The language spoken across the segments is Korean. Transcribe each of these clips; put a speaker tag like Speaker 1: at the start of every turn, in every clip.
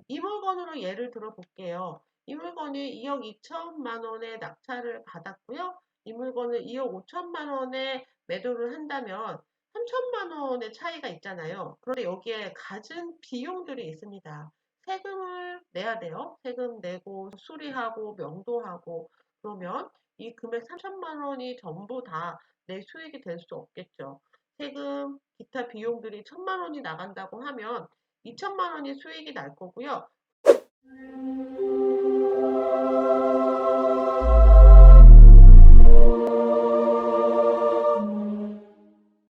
Speaker 1: 이 물건으로 예를 들어 볼게요. 이 물건이 2억 2천만 원에 낙찰을 받았고요. 이 물건을 2억 5천만 원에 매도를 한다면 3천만 원의 차이가 있잖아요. 그런데 여기에 갖은 비용들이 있습니다. 세금을 내야 돼요. 세금 내고 수리하고 명도하고 그러면 이 금액 3천만 원이 전부 다 내 수익이 될 수 없겠죠. 세금, 기타 비용들이 1천만 원이 나간다고 하면 2천만 원이 수익이 날 거고요.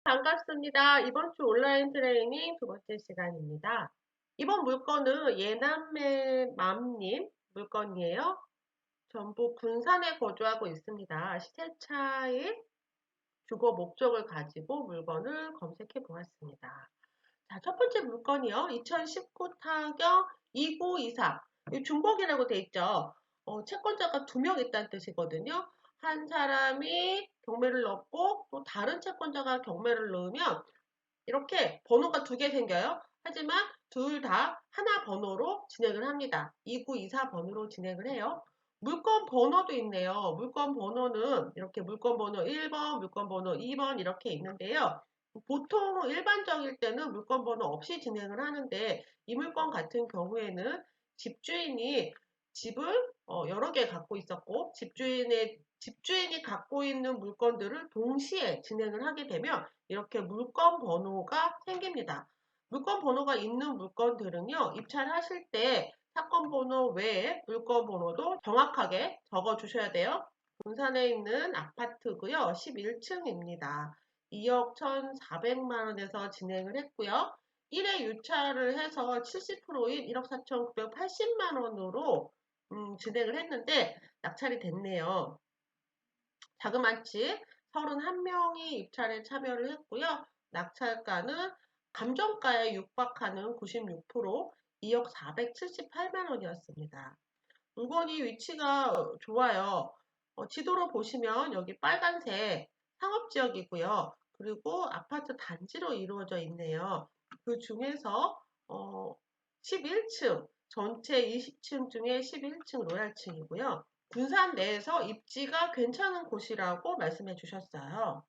Speaker 1: 반갑습니다. 이번 주 온라인 트레이닝 두 번째 시간입니다. 이번 물건은 예남매 맘님 물건이에요. 전부 군산에 거주하고 있습니다. 시세차의 주거 목적을 가지고 물건을 검색해 보았습니다. 자, 첫 번째 물건이요. 2019 타경 2924. 중복이라고 돼 있죠. 채권자가 2명 있다는 뜻이거든요. 한 사람이 경매를 넣고 또 다른 채권자가 경매를 넣으면 이렇게 번호가 2개 생겨요. 하지만 둘 다 하나 번호로 진행을 합니다. 2924 번호로 진행을 해요. 물건 번호도 있네요. 물건 번호는 이렇게 물건 번호 1번, 물건 번호 2번 이렇게 있는데요. 보통 일반적일 때는 물건 번호 없이 진행을 하는데 이 물건 같은 경우에는 집주인이 집을 여러 개 갖고 있었고 집주인이 갖고 있는 물건들을 동시에 진행을 하게 되면 이렇게 물건 번호가 생깁니다. 물건 번호가 있는 물건들은요, 입찰하실 때 사건 번호 외에 물건 번호도 정확하게 적어 주셔야 돼요. 군산에 있는 아파트고요. 11층입니다. 2억 1,400만 원에서 진행을 했고요. 1회 유찰을 해서 70%인 1억 4,980만 원으로 진행을 했는데 낙찰이 됐네요. 자그마치 31명이 입찰에 참여를 했고요. 낙찰가는 감정가에 육박하는 96% 2억 478만 원이었습니다. 물건이 위치가 좋아요. 지도로 보시면 여기 빨간색 상업지역이고요. 그리고 아파트 단지로 이루어져 있네요. 그 중에서 11층, 전체 20층 중에 11층 로얄층이고요. 군산 내에서 입지가 괜찮은 곳이라고 말씀해 주셨어요.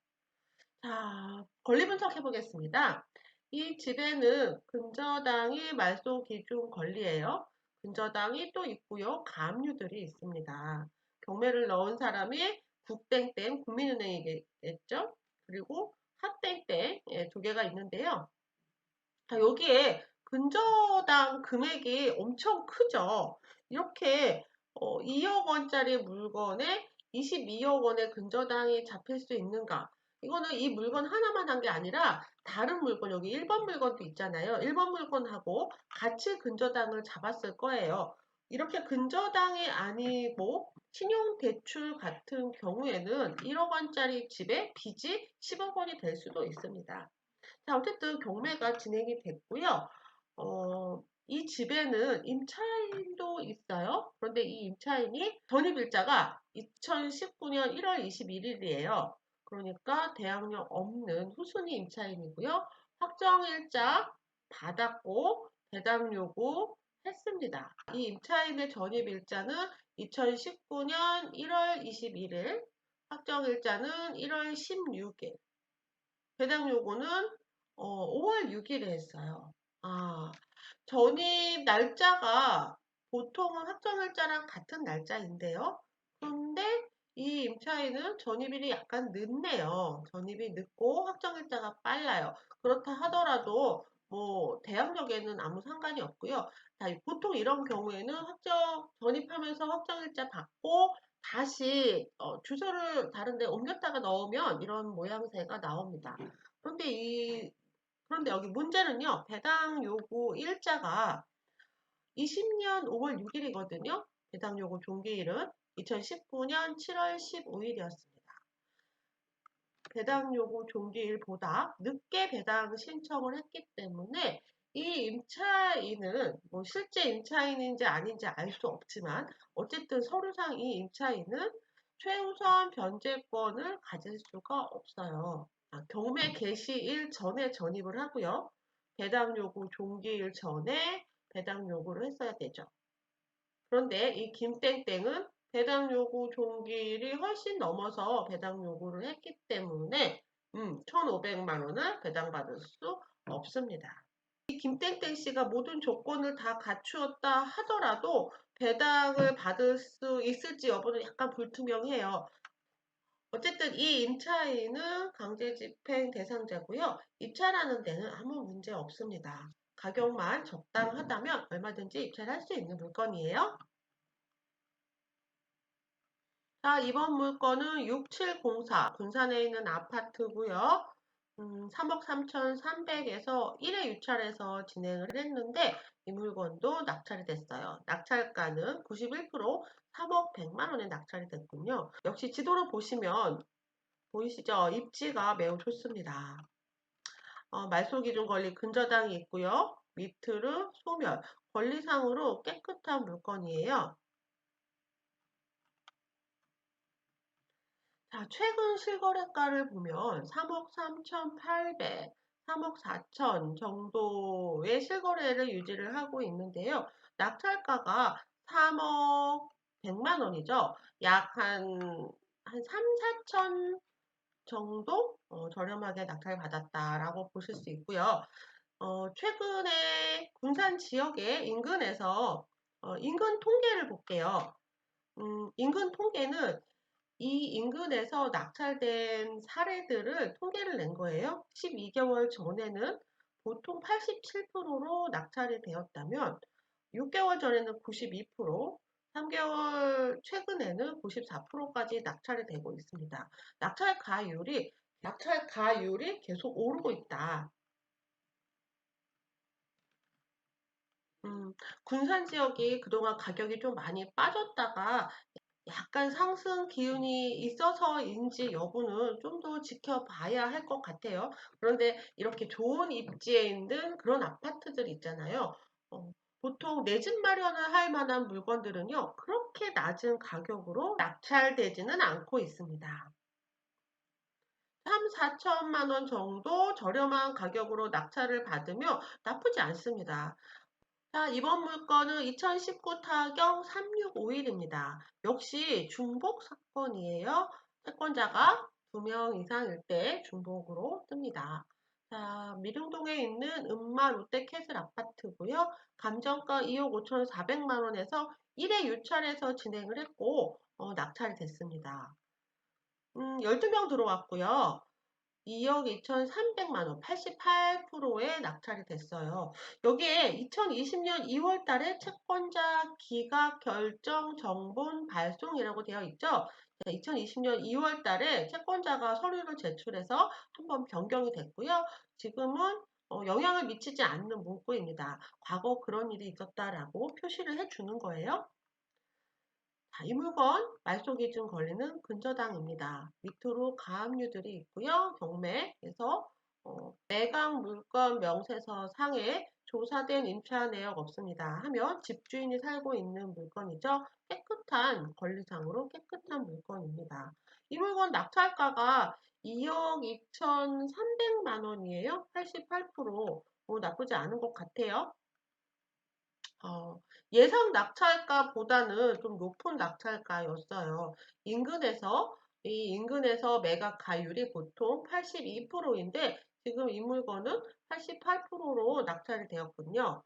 Speaker 1: 자, 권리 분석해 보겠습니다. 이 집에는 근저당이 말소 기준 권리예요. 근저당이 또 있고요. 가압류들이 있습니다. 경매를 넣은 사람이 국땡땡 국민은행이겠죠. 그리고 핫땡땡 2개가 있는데요. 자, 여기에 근저당 금액이 엄청 크죠. 이렇게 2억 원짜리 물건에 22억 원의 근저당이 잡힐 수 있는가? 이거는 이 물건 하나만 한 게 아니라 다른 물건, 여기 1번 물건도 있잖아요. 1번 물건하고 같이 근저당을 잡았을 거예요. 이렇게 근저당이 아니고 신용대출 같은 경우에는 1억 원짜리 집에 빚이 10억 원이 될 수도 있습니다. 자, 어쨌든 경매가 진행이 됐고요. 이 집에는 임차인도 있어요. 그런데 이 임차인이 전입일자가 2019년 1월 21일이에요. 그러니까 대항력 없는 후순위 임차인이고요. 확정일자 받았고 배당 요구 했습니다. 이 임차인의 전입일자는 2019년 1월 21일, 확정일자는 1월 16일, 배당 요구는 5월 6일에 했어요. 아, 전입 날짜가 보통은 확정일자랑 같은 날짜인데요. 그런데 이 임차인은 전입일이 약간 늦네요. 전입이 늦고 확정일자가 빨라요. 그렇다 하더라도 뭐 대항력에는 아무 상관이 없고요. 자, 보통 이런 경우에는 전입하면서 확정일자 받고 다시 주소를 다른 데 옮겼다가 넣으면 이런 모양새가 나옵니다. 그런데 여기 문제는요. 배당 요구 일자가 20년 5월 6일이거든요. 배당 요구 종기일은 2019년 7월 15일이었습니다. 배당 요구 종기일보다 늦게 배당 신청을 했기 때문에 이 임차인은 뭐 실제 임차인인지 아닌지 알 수 없지만 어쨌든 서류상 이 임차인은 최우선 변제권을 가질 수가 없어요. 경매 개시일 전에 전입을 하고요. 배당 요구 종기일 전에 배당 요구를 했어야 되죠. 그런데 이 김땡땡은 배당 요구 종길이 훨씬 넘어서 배당 요구를 했기 때문에 1,500만 원을 배당받을 수 없습니다. 이 김땡땡 씨가 모든 조건을 다 갖추었다 하더라도 배당을 받을 수 있을지 여부는 약간 불투명해요. 어쨌든 이 임차인은 강제집행 대상자고요. 입찰하는 데는 아무 문제 없습니다. 가격만 적당하다면 얼마든지 입찰할 수 있는 물건이에요. 자, 이번 물건은 6704 군산에 있는 아파트고요. 3억 3,300에서 1회 유찰해서 진행을 했는데 이 물건도 낙찰이 됐어요. 낙찰가는 91% 3억 100만 원에 낙찰이 됐군요. 역시 지도를 보시면 보이시죠? 입지가 매우 좋습니다. 말소기준 권리 근저당이 있고요. 밑으로 소멸, 권리상으로 깨끗한 물건이에요. 자, 최근 실거래가를 보면 3억 3,800, 3억 4천 정도의 실거래를 유지를 하고 있는데요. 낙찰가가 3억 100만 원이죠. 약 한 3, 4천 정도 저렴하게 낙찰받았다라고 보실 수 있고요. 최근에 군산 지역의 인근에서 인근 통계를 볼게요. 인근 통계는 이 인근에서 낙찰된 사례들을 통계를 낸 거예요. 12개월 전에는 보통 87%로 낙찰이 되었다면 6개월 전에는 92%, 3개월 최근에는 94%까지 낙찰이 되고 있습니다. 낙찰가율이 계속 오르고 있다. 군산 지역이 그동안 가격이 좀 많이 빠졌다가 약간 상승 기운이 있어서인지 여부는 좀 더 지켜봐야 할 것 같아요. 그런데 이렇게 좋은 입지에 있는 그런 아파트들 있잖아요. 보통 내 집 마련을 할 만한 물건들은요, 그렇게 낮은 가격으로 낙찰되지는 않고 있습니다. 3, 4천만 원 정도 저렴한 가격으로 낙찰을 받으며 나쁘지 않습니다. 자, 이번 물건은 2019 타경 3651입니다. 역시 중복 사건이에요. 채권자가 2명 이상일 때 중복으로 뜹니다. 자, 미릉동에 있는 음마 롯데캐슬 아파트고요. 감정가 2억 5,400만 원에서 1회 유찰해서 진행을 했고 낙찰이 됐습니다. 12명 들어왔고요. 2억 2,300만 원, 88%의 낙찰이 됐어요. 여기에 2020년 2월 달에 채권자 기각 결정 정본 발송이라고 되어 있죠. 2020년 2월 달에 채권자가 서류를 제출해서 한번 변경이 됐고요. 지금은 영향을 미치지 않는 문구입니다. 과거 그런 일이 있었다라고 표시를 해주는 거예요. 자, 이 물건 말소기준 권리는 근저당입니다. 밑으로 가압류들이 있고요. 경매에서 매각 물건 명세서 상에 조사된 임차 내역 없습니다 하면 집주인이 살고 있는 물건이죠. 깨끗한 권리상으로 깨끗한 물건입니다. 이 물건 낙찰가가 2억 2,300만 원이에요. 88%. 나쁘지 않은 것 같아요. 예상 낙찰가보다는 좀 높은 낙찰가였어요. 이 인근에서 매각 가율이 보통 82%인데 지금 이 물건은 88%로 낙찰이 되었군요.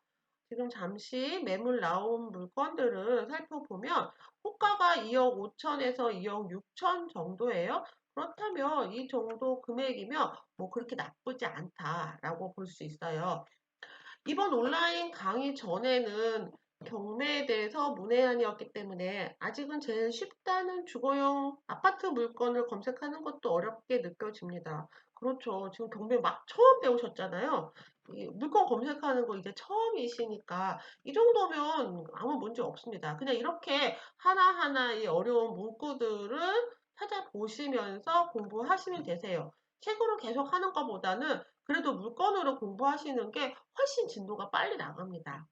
Speaker 1: 지금 잠시 매물 나온 물건들을 살펴보면 호가가 2억 5천에서 2억 6천 정도예요. 그렇다면 이 정도 금액이면 뭐 그렇게 나쁘지 않다라고 볼 수 있어요. 이번 온라인 강의 전에는 경매에 대해서 문외한이었기 때문에 아직은 제일 쉽다는 주거용 아파트 물건을 검색하는 것도 어렵게 느껴집니다. 그렇죠. 지금 경매 막 처음 배우셨잖아요. 이 물건 검색하는 거 이제 처음이시니까 이 정도면 아무 문제 없습니다. 그냥 이렇게 하나하나 이 어려운 문구들을 찾아보시면서 공부하시면 되세요. 책으로 계속 하는 것보다는 그래도 물건으로 공부하시는 게 훨씬 진도가 빨리 나갑니다.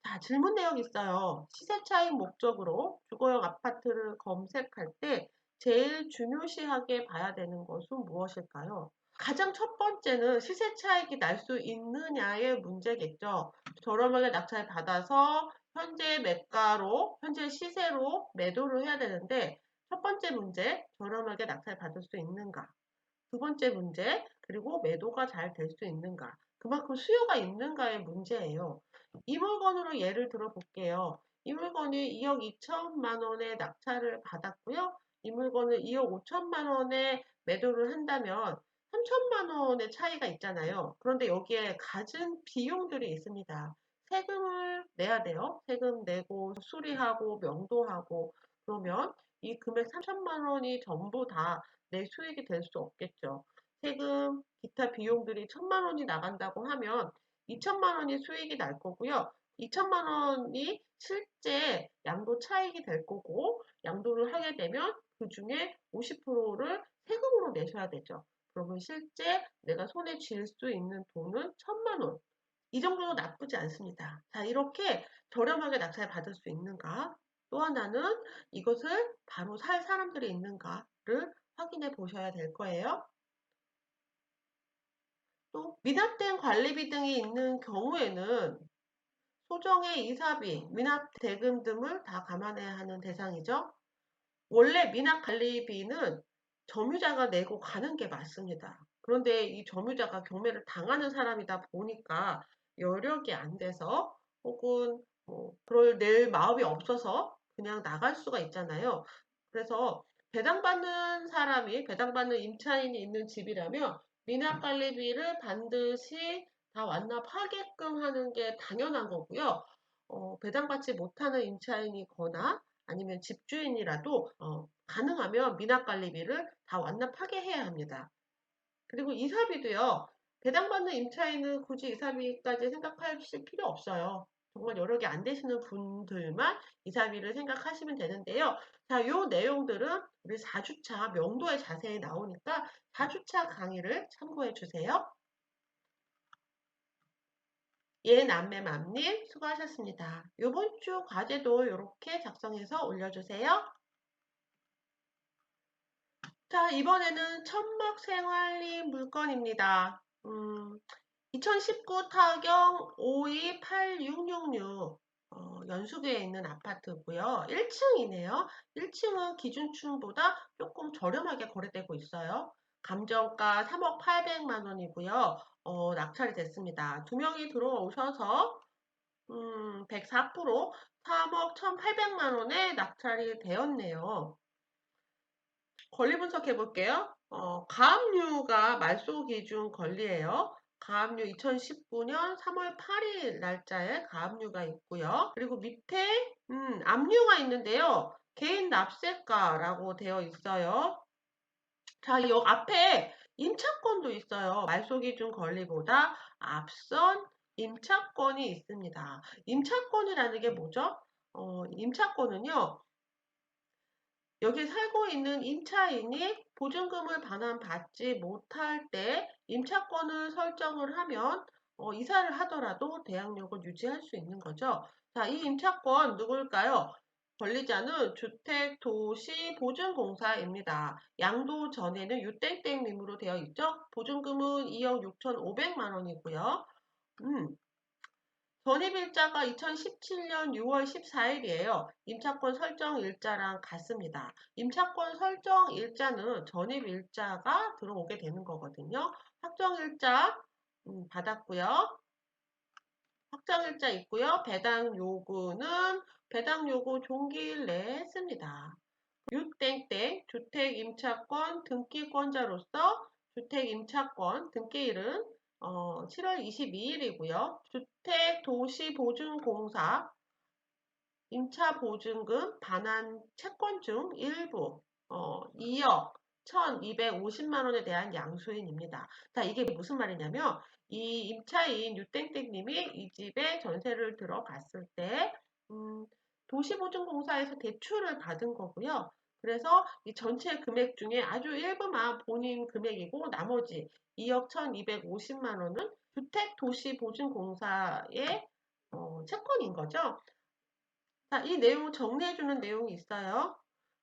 Speaker 1: 자, 질문 내역 있어요. 시세 차익 목적으로 주거용 아파트를 검색할 때 제일 중요시하게 봐야 되는 것은 무엇일까요? 가장 첫 번째는 시세 차익이 날 수 있느냐의 문제겠죠. 저렴하게 낙찰 받아서 현재 매가로, 현재 시세로 매도를 해야 되는데, 첫 번째 문제, 저렴하게 낙찰 받을 수 있는가? 두 번째 문제, 그리고 매도가 잘 될 수 있는가? 그만큼 수요가 있는가의 문제예요. 이 물건으로 예를 들어 볼게요. 이 물건이 2억 2천만 원에 낙찰을 받았고요. 이 물건을 2억 5천만 원에 매도를 한다면 3천만 원의 차이가 있잖아요. 그런데 여기에 갖은 비용들이 있습니다. 세금을 내야 돼요. 세금 내고 수리하고 명도하고 그러면 이 금액 3천만 원이 전부 다 내 수익이 될 수 없겠죠. 세금, 기타 비용들이 1천만 원이 나간다고 하면 2천만 원이 수익이 날 거고요. 2천만 원이 실제 양도 차익이 될 거고 양도를 하게 되면 그 중에 50%를 세금으로 내셔야 되죠. 그러면 실제 내가 손에 쥘 수 있는 돈은 1천만 원. 이 정도도 나쁘지 않습니다. 자, 이렇게 저렴하게 낙찰 받을 수 있는가? 또 하나는 이것을 바로 살 사람들이 있는가를 확인해 보셔야 될 거예요. 또 미납된 관리비 등이 있는 경우에는 소정의 이사비, 미납 대금 등을 다 감안해야 하는 대상이죠. 원래 미납 관리비는 점유자가 내고 가는 게 맞습니다. 그런데 이 점유자가 경매를 당하는 사람이다 보니까 여력이 안 돼서 혹은 뭐 그걸 낼 마음이 없어서 그냥 나갈 수가 있잖아요. 그래서 배당받는 사람이 배당받는 임차인이 있는 집이라면 미납 관리비를 반드시 다 완납하게끔 하는 게 당연한 거고요. 배당받지 못하는 임차인이거나 아니면 집주인이라도 가능하면 미납관리비를 다 완납하게 해야 합니다. 그리고 이사비도요. 배당받는 임차인은 굳이 이사비까지 생각하실 필요 없어요. 정말 여력이 안 되시는 분들만 이사비를 생각하시면 되는데요. 자, 요 내용들은 우리 4주차 명도에 자세히 나오니까 4주차 강의를 참고해 주세요. 예, 남매맘님 수고하셨습니다. 요번 주 과제도 이렇게 작성해서 올려주세요. 자, 이번에는 천막 생활리 물건입니다. 2019 타경 5286666 연수구에 있는 아파트고요. 1층이네요. 1층은 기준층보다 조금 저렴하게 거래되고 있어요. 감정가 3억 800만 원이고요. 낙찰이 됐습니다. 두 명이 들어오셔서 104% 3억 1,800만 원에 낙찰이 되었네요. 권리 분석해 볼게요. 가압류가 말소 기준 권리예요. 가압류 2019년 3월 8일 날짜에 가압류가 있고요. 그리고 밑에 압류가 있는데요. 개인 납세가라고 되어 있어요. 자, 이 앞에 임차권도 있어요. 말소 기준 권리보다 앞선 임차권이 있습니다. 임차권이라는 게 뭐죠? 임차권은요. 여기 살고 있는 임차인이 보증금을 반환받지 못할 때 임차권을 설정을 하면 이사를 하더라도 대항력을 유지할 수 있는 거죠. 자, 이 임차권 누굴까요? 권리자는 주택도시보증공사입니다. 양도 전에는 유땡땡님으로 되어 있죠. 보증금은 2억 6,500만 원이고요. 전입일자가 2017년 6월 14일이에요. 임차권 설정 일자랑 같습니다. 임차권 설정 일자는 전입일자가 들어오게 되는 거거든요. 확정일자 받았고요. 확정일자 있고요. 배당 요구는 배당 요구 종기일 내에 했습니다. 유땡땡 주택임차권 등기권자로서 주택임차권 등기일은 7월 22일이고요. 주택도시보증공사 임차보증금 반환 채권 중 일부 2억 1,250만 원에 대한 양수인입니다. 자, 이게 무슨 말이냐면 이 임차인 유땡땡님이 이 집에 전세를 들어갔을 때 도시보증공사에서 대출을 받은 거고요. 그래서 이 전체 금액 중에 아주 일부만 본인 금액이고 나머지 2억 1,250만 원은 주택도시보증공사의 채권인 거죠. 자, 이 내용 정리해주는 내용이 있어요.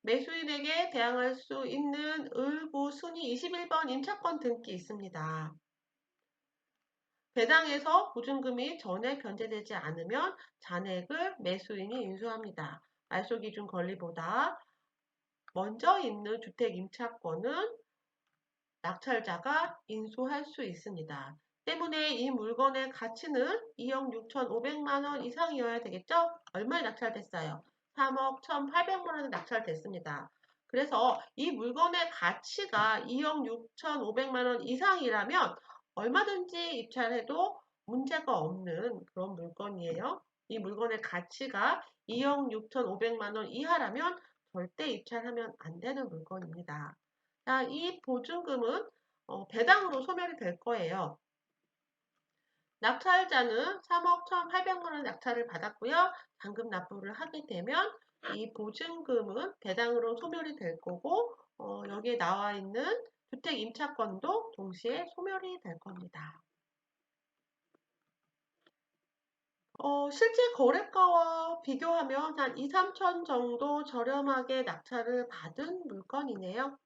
Speaker 1: 매수인에게 대항할 수 있는 을고 순위 21번 임차권 등기 있습니다. 배당에서 보증금이 전액 변제되지 않으면 잔액을 매수인이 인수합니다. 말소기준 권리보다 먼저 있는 주택 임차권은 낙찰자가 인수할 수 있습니다. 때문에 이 물건의 가치는 2억 6,500만 원 이상이어야 되겠죠? 얼마에 낙찰됐어요? 3억 1,800만 원에 낙찰됐습니다. 그래서 이 물건의 가치가 2억 6,500만 원 이상이라면 얼마든지 입찰해도 문제가 없는 그런 물건이에요. 이 물건의 가치가 2억 6,500만 원 이하라면 절대 입찰하면 안 되는 물건입니다. 자, 이 보증금은 배당으로 소멸이 될 거예요. 낙찰자는 3억 1,800만 원 낙찰을 받았고요. 잔금 납부를 하게 되면 이 보증금은 배당으로 소멸이 될 거고 여기에 나와 있는 주택 임차권도 동시에 소멸이 될 겁니다. 실제 거래가와 비교하면 한 2, 3천 정도 저렴하게 낙찰을 받은 물건이네요.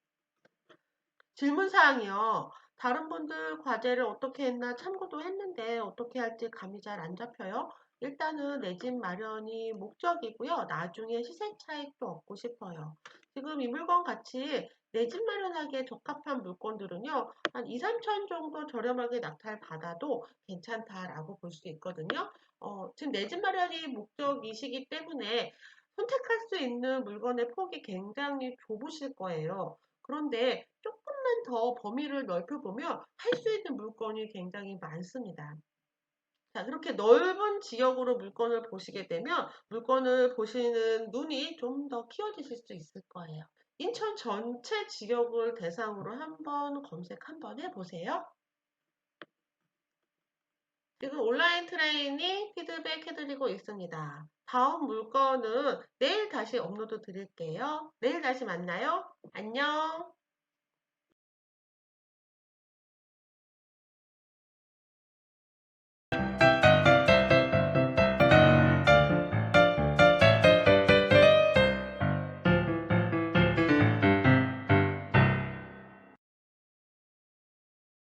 Speaker 1: 질문사항이요. 다른 분들 과제를 어떻게 했나 참고도 했는데 어떻게 할지 감이 잘 안 잡혀요. 일단은 내 집 마련이 목적이고요. 나중에 시세 차익도 얻고 싶어요. 지금 이 물건 같이 내 집 마련하기에 적합한 물건들은요. 한 2, 3천 정도 저렴하게 낙찰 받아도 괜찮다라고 볼 수 있거든요. 지금 내 집 마련이 목적이시기 때문에 선택할 수 있는 물건의 폭이 굉장히 좁으실 거예요. 그런데 조금만 더 범위를 넓혀보면 할 수 있는 물건이 굉장히 많습니다. 자, 그렇게 넓은 지역으로 물건을 보시게 되면 물건을 보시는 눈이 좀 더 키워지실 수 있을 거예요. 인천 전체 지역을 대상으로 한번 검색 한번 해보세요. 지금 온라인 트레이닝 피드백 해드리고 있습니다. 다음 물건은 내일 다시 업로드 드릴게요. 내일 다시 만나요. 안녕.